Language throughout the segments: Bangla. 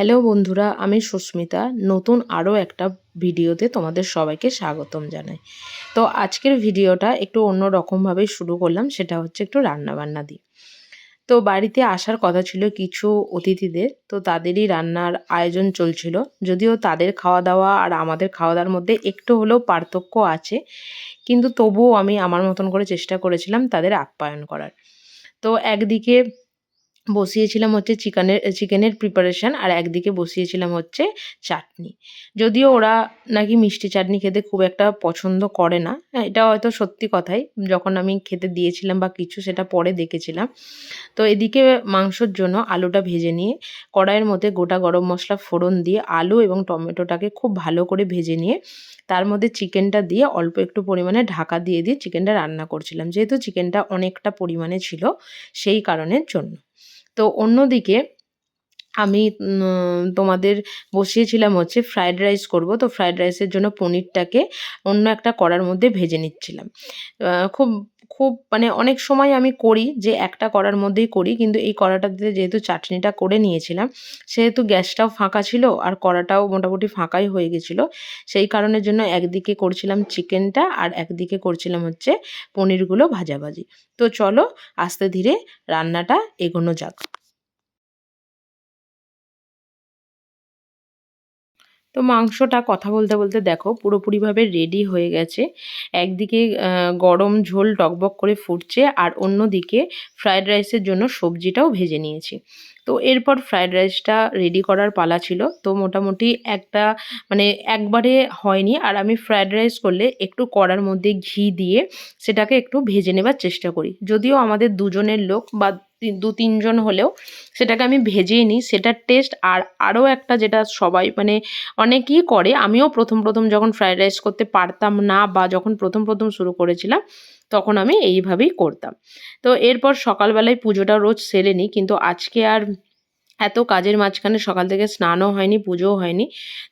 হ্যালো বন্ধুরা, আমি সুস্মিতা। নতুন আরও একটা ভিডিওতে তোমাদের সবাইকে স্বাগতম জানাই। তো আজকের ভিডিওটা একটু অন্য রকমভাবেই শুরু করলাম, সেটা হচ্ছে একটু রান্নাবান্না দিয়ে। তো বাড়িতে আসার কথা ছিল কিছু অতিথিদের, তো তাদেরই রান্নার আয়োজন চলছিল। যদিও তাদের খাওয়া দাওয়া আর আমাদের খাওয়া দাওয়ার মধ্যে একটু হলেও পার্থক্য আছে, কিন্তু তবুও আমি আমার মতন করে চেষ্টা করেছিলাম তাদের আপ্যায়ন করার। তো একদিকে বসিয়েছিলাম হচ্ছে চিকেনের প্রিপারেশন, আর একদিকে বসিয়েছিলাম হচ্ছে চাটনি। যদিও ওরা নাকি মিষ্টি চাটনি খেতে খুব একটা পছন্দ করে না। হ্যাঁ, এটা হয়তো সত্যি কথাই। যখন আমি খেতে দিয়েছিলাম বা কিছু সেটা পরে দেখেছিলাম। তো এদিকে মাংসর জন্য আলুটা ভেজে নিয়ে কড়াইয়ের মধ্যে গোটা গরম মশলা ফোড়ন দিয়ে আলু এবং টমেটোটাকে খুব ভালো করে ভেজে নিয়ে তার মধ্যে চিকেনটা দিয়ে অল্প একটু পরিমাণে ঢাকা দিয়ে চিকেনটা রান্না করছিলাম। যেহেতু চিকেনটা অনেকটা পরিমাণে ছিল, সেই কারণের জন্য। তো অন্যদিকে আমি তোমাদের বসিয়েছিলাম হচ্ছে ফ্রায়েড রাইস করব। তো ফ্রায়েড রাইসের জন্য পনিরটাকে অন্য একটা কড়ার মধ্যে ভেজে নিচ্ছিলাম। খুব খুব মানে অনেক সময় আমি করি যে একটা কড়ার মধ্যেই করি, কিন্তু এই কড়াটাতে যেহেতু চাটনিটা করে নিয়েছিলাম, সেহেতু গ্যাসটাও ফাঁকা ছিল আর কড়াটাও মোটামুটি ফাঁকাই হয়ে গেছিলো। সেই কারণের জন্য একদিকে করছিলাম চিকেনটা আর একদিকে করছিলাম হচ্ছে পনিরগুলো ভাজাভাজি। তো চলো আস্তে ধীরে রান্নাটা এগোনো যাক। তো মাংসটা কথা বলতে বলতে দেখো পুরোপুরিভাবে রেডি হয়ে গেছে। একদিকে গরম ঝোল টকবক করে ফুটছে, আর অন্যদিকে ফ্রায়েড রাইসের জন্য সবজিটাও ভেজে নিয়েছি। তো এরপর ফ্রায়েড রাইসটা রেডি করার পালা ছিল। তো মোটামুটি একটা মানে একবারে হয়নি, আর আমি ফ্রায়েড রাইস করলে একটু কড়ার মধ্যে ঘি দিয়ে সেটাকে একটু ভেজে নেবার চেষ্টা করি। যদিও আমাদের দুজনের লোক বা 2-3 জন হলেও সেটাকে আমি ভেজেই নিই, সেটার টেস্ট। আর আরও একটা যেটা সবাই মানে অনেকেই করে, আমিও প্রথম যখন ফ্রায়েড রাইস করতে পারতাম না বা যখন প্রথম শুরু করেছিলাম, তখন আমি এইভাবেই করতাম। তো এরপর সকালবেলায় পুজোটা রোজ সেরে নিই, কিন্তু আজকে আর এত কাজের মাঝখানে সকাল থেকে স্নানও হয়নি, পুজোও হয়নি।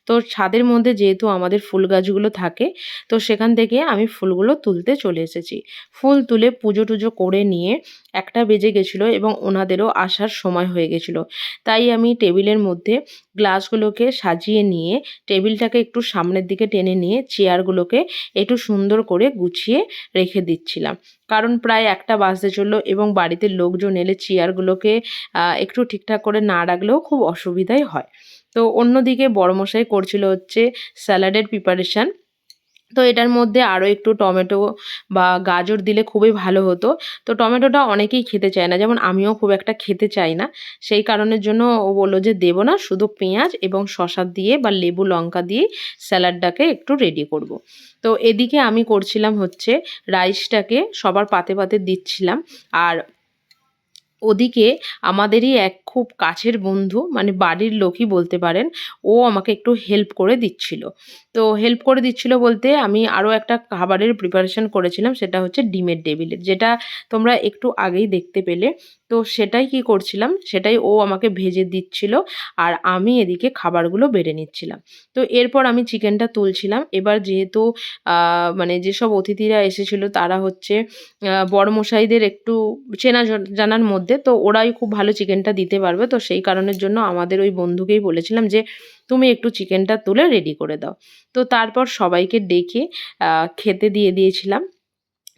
তো ছাদের মধ্যে যেহেতু আমাদের ফুল গাছগুলো থাকে, তো সেখান থেকে আমি ফুলগুলো তুলতে চলে এসেছি। ফুল তুলে পুজো টুজো করে নিয়ে 1টা বেজে গেছিলো এবং ওনাদেরও আসার সময় হয়ে গেছিলো। তাই আমি টেবিলের মধ্যে গ্লাসগুলোকে সাজিয়ে নিয়ে টেবিলটাকে একটু সামনের দিকে টেনে নিয়ে চেয়ারগুলোকে একটু সুন্দর করে গুছিয়ে রেখে দিচ্ছিলাম। কারণ প্রায় 1টা বাজতে চললো এবং বাড়িতে লোকজন এলে চেয়ারগুলোকে একটু ঠিকঠাক করে না রাখলেও খুব অসুবিধাই হয়। তো অন্যদিকে বড়মশাই করছিল হচ্ছে স্যালাডের প্রিপারেশান। তো এটার মধ্যে আরও একটু টমেটো বা গাজর দিলে খুবই ভালো হতো। তো টমেটোটা অনেকেই খেতে চায় না, যেমন আমিও খুব একটা খেতে চাই না। সেই কারণের জন্য ও বলল যে দেবো না, শুধু পেঁয়াজ এবং শসা দিয়ে বা লেবু লঙ্কা দিয়ে স্যালাডটাকে একটু রেডি করব। তো এদিকে আমি করছিলাম হচ্ছে রাইসটাকে সবার পাতে পাতে দিচ্ছিলাম। আর ওদিকে আমাদেরই এক খুব কাছের বন্ধু, মানে বাড়ির লোকই বলতে পারেন, ও আমাকে একটু হেল্প করে দিচ্ছিল। তো হেল্প করে দিচ্ছিল বলতে আমি আরও একটা খাবারের প্রিপারেশন করেছিলাম, সেটা হচ্ছে ডিমের টেবিলেট, যেটা তোমরা একটু আগেই দেখতে পেলে। তো সেটাই কি করছিলাম, সেটাই ও আমাকে ভেজে দিচ্ছিল, আর আমি এদিকে খাবারগুলো বেড়ে নিচ্ছিলাম। তো এরপর আমি চিকেনটা তুলছিলাম। এবার যেহেতু মানে যেসব অতিথিরা এসেছিলো তারা হচ্ছে বড়মশাইদের একটু চেনা জানার মধ্যে, তো ওরাই খুব ভালো চিকেনটা দিতে পারবে। তো সেই কারণের জন্য আমাদের ওই বন্ধুকেই বলেছিলাম যে তুমি একটু চিকেনটা তুলে রেডি করে দাও। তো তারপর সবাইকে ডেকে খেতে দিয়ে দিয়েছিলাম।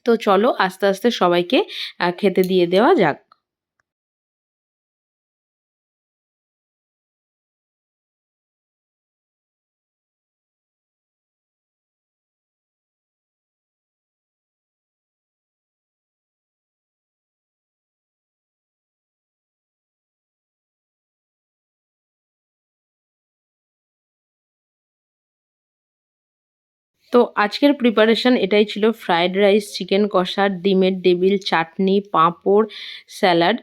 তো চলো আস্তে আস্তে সবাইকে খেতে দিয়ে দেওয়া যাক। তো আজকের প্রিপারেশন এটাই ছিল: ফ্রায়েড রাইস, চিকেন কষা, ডিমের টেবিল, চাটনি, পাঁপড়, স্যালাড।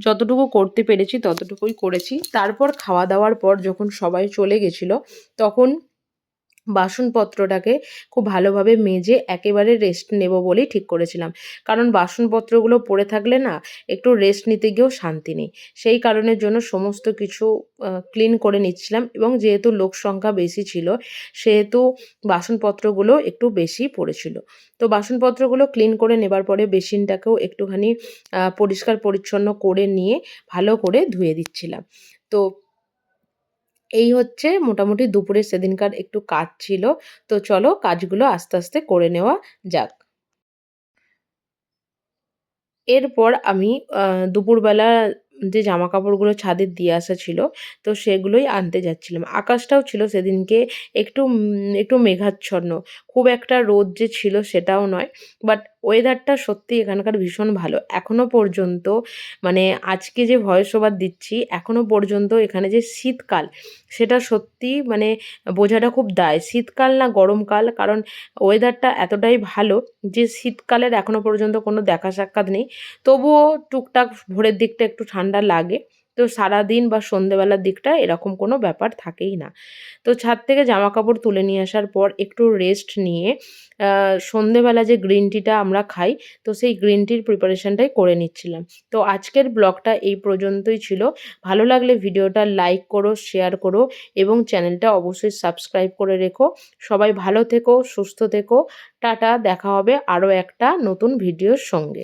যতটুকু করতে পেরেছি ততটুকুই করেছি। তারপর খাওয়া দাওয়ার পর যখন সবাই চলে গেছিলো, তখন বাসনপত্রটাকে খুব ভালোভাবে মেজে একেবারে রেস্ট নেব বলেই ঠিক করেছিলাম। কারণ বাসনপত্রগুলো পড়ে থাকলে না একটু রেস্ট নিতে গিয়েও শান্তি নেই। সেই কারণের জন্য সমস্ত কিছু ক্লিন করে নিচ্ছিলাম, এবং যেহেতু লোক সংখ্যা বেশি ছিল সেহেতু বাসনপত্রগুলো একটু বেশি পড়েছিল। তো বাসনপত্রগুলো ক্লিন করে নেবার পরে বেসিনটাকেও একটুখানি পরিষ্কার পরিচ্ছন্ন করে নিয়ে ভালো করে ধুয়ে দিচ্ছিলাম। তো এই হচ্ছে মোটামুটি দুপুরে সেদিনকার একটু কাজ ছিল। তো চলো কাজগুলো আস্তে, আস্তে করে নেওয়া যাক। এরপর আমি আ দুপুরবেলা যে জামাকাপড়গুলো ছাদে দিয়ে আসা ছিল, তো সেগুলোই আনতে যাচ্ছিলাম। আকাশটাও ছিল সেদিনকে একটু মেঘাচ্ছন্ন। খুব একটা রোদ যে ছিল সেটাও নয়। বাট ওয়েদারটা সত্যিই এখানকার ভীষণ ভালো। এখনো পর্যন্ত মানে আজকে যে ভয়েস ওভার দিচ্ছি, এখনো পর্যন্ত এখানে যে শীতকাল, সেটা সত্যিই মানে বোঝাটা খুব দায়। শীতকাল না গরমকাল, কারণ ওয়েদারটা এতটাই ভালো যে শীতকালের এখনো পর্যন্ত কোনো দেখা সাক্ষাৎ নেই। তবুও টুকটাক ভোরের দিকটা একটু ঠান্ডা লাগে। তো সারাদিন বা সন্ধ্যেবেলার দিকটা এরকম কোনো ব্যাপার থাকেই না। তো ছাদ থেকে জামাকাপড় তুলে নিয়ে আসার পর একটু রেস্ট নিয়ে আ সন্ধ্যেবেলা যে গ্রিন টিটা আমরা খাই, তো সেই গ্রিন টির প্রিপারেশনটাই করে নিচ্ছিলাম। তো আজকের ব্লগটা এই পর্যন্তই ছিল। ভালো লাগলে ভিডিওটা লাইক করো, শেয়ার করো এবং চ্যানেলটা অবশ্যই সাবস্ক্রাইব করে রেখো। সবাই ভালো থেকো, সুস্থ থেকো। টাটা, দেখা হবে আরও একটা নতুন ভিডিওর সঙ্গে।